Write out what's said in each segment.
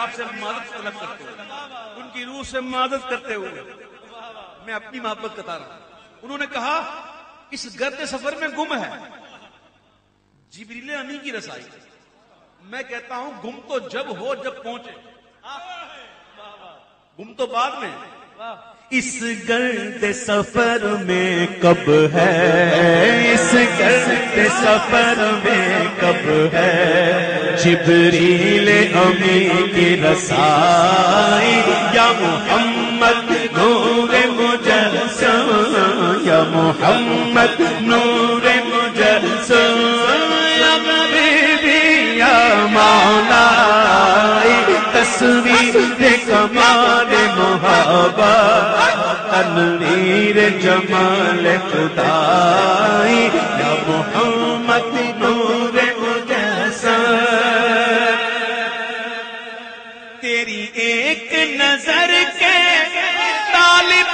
صاحب سے مدد طلب کرتے ہوئے، ان کی روح سے مدد کرتے ہوئے میں اپنی محبت بتا رہا ہوں. انہوں نے کہا اس گرد سفر میں گم ہے جبریل امی کی رسائی. میں کہتا ہوں گم تو جب ہو جب پہنچے، گم تو بعد میں. اس گرد سفر میں کب ہے، اس گرد سفر میں کب ہے جبریل امی کی رسائی. یا محمد نور مجسم، یا محمد نور مجسم، یا حبیبی یا مولا تصویر کمال محبت تنویر جمال خدائی. یا محمد نور مجسم، تیری ایک نظر کے طالب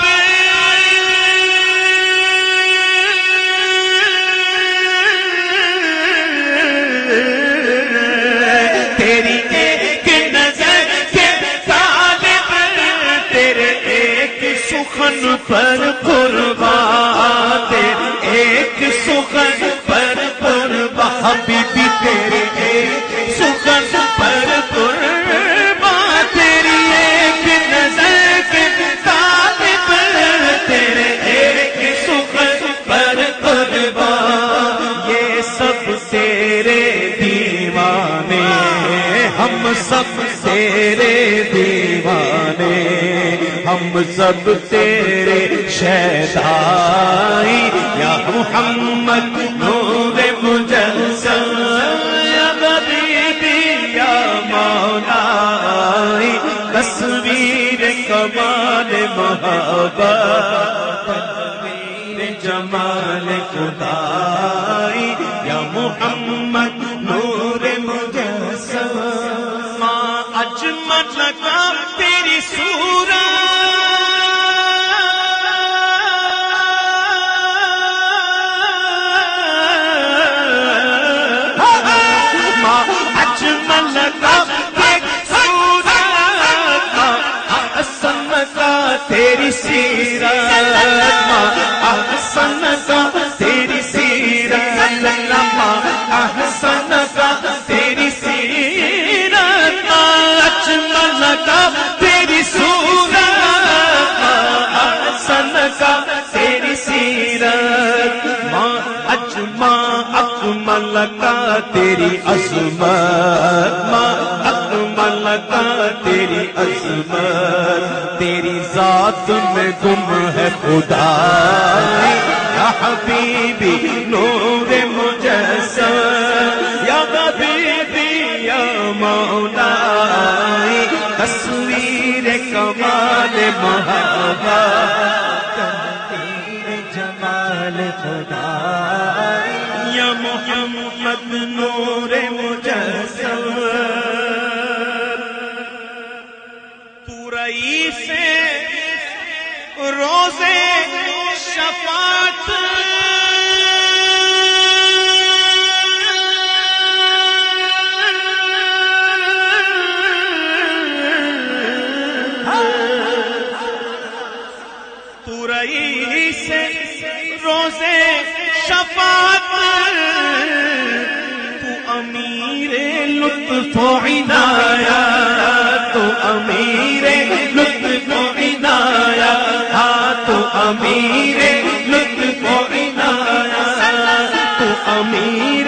پر قربان، تیرے ایک سخن پر قربان، حبیبی تیرے ایک سخن پر قربان، تیری ایک نظر کے طالب تیرے ایک سخن پر قربان. یہ سب تیرے دیوانے، ہم سب تیرے دیوانے، ہم سب تیرے شیدائی. یا محمد نور مجسم، یا حبیبی یا مولا تصویر کمال محبت تنویر جمال خدائی. یا محمد نور مجسم، ماں اجمل کا تیری صورت، تیری سیرت احسن کا تیری سیرت، احسن کا تیری سیرت، اجمل کا تیری صورت، احسن کا تیری سیرت، اکمل کا تیری عظمت، اکمل کا تیری عظمت، تیری ذات میں گم ہے خدا. یا حبیبی نور مجسم، یا حبیبی یا مولا تصویر کمال محبت تنویر جمال خدا. یا محمد نور مجسم، سے روزے شفاعت تو رئیس روزے شفاعت، تو امیر لطف و عنایت، تو امیر لطف و عنایت، تو امیر لطف و عنایت، تو امیر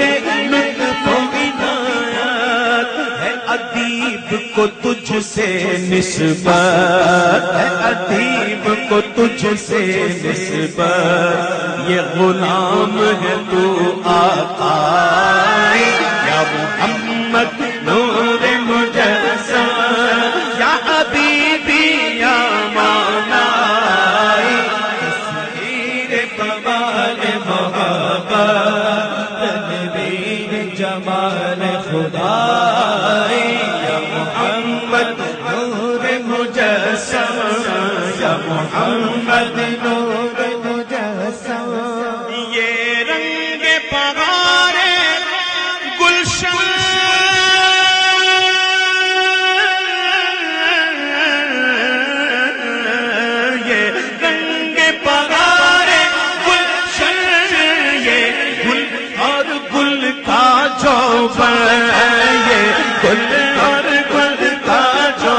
لطف و عنایت. ہے ادیب کو تجھ سے نسبت، ہے ادیب کو تجھ سے نسبت، یہ غلام ہے تو آقا. یا محمد نور مجسم، یا حبیبی یا مولا تصویر کمال محبت تنویر جمال خدا. یا محمد نور مجسم، یا محمد نور مجسم. یہ رنگ پہارے گلشن پر یہ گل اور گل کا جو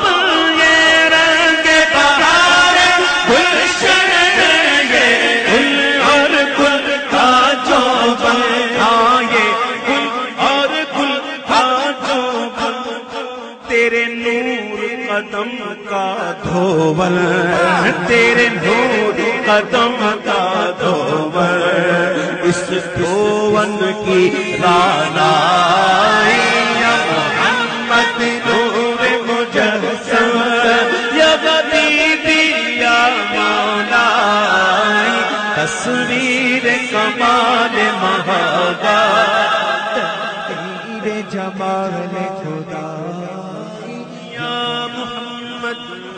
پر یہ رنگ بہار گلشن یہ گل اور گل کا جو پر یہ گل اور گل کا جو پر تیرے نور قدم کا دھوول تیرے نور قدم کا دھوول اس دھون کی رانائی یا محمد نور مجسم یا حبیبی یا مولائی تصویر کمال محبت تحریر جمال خدا یا محمد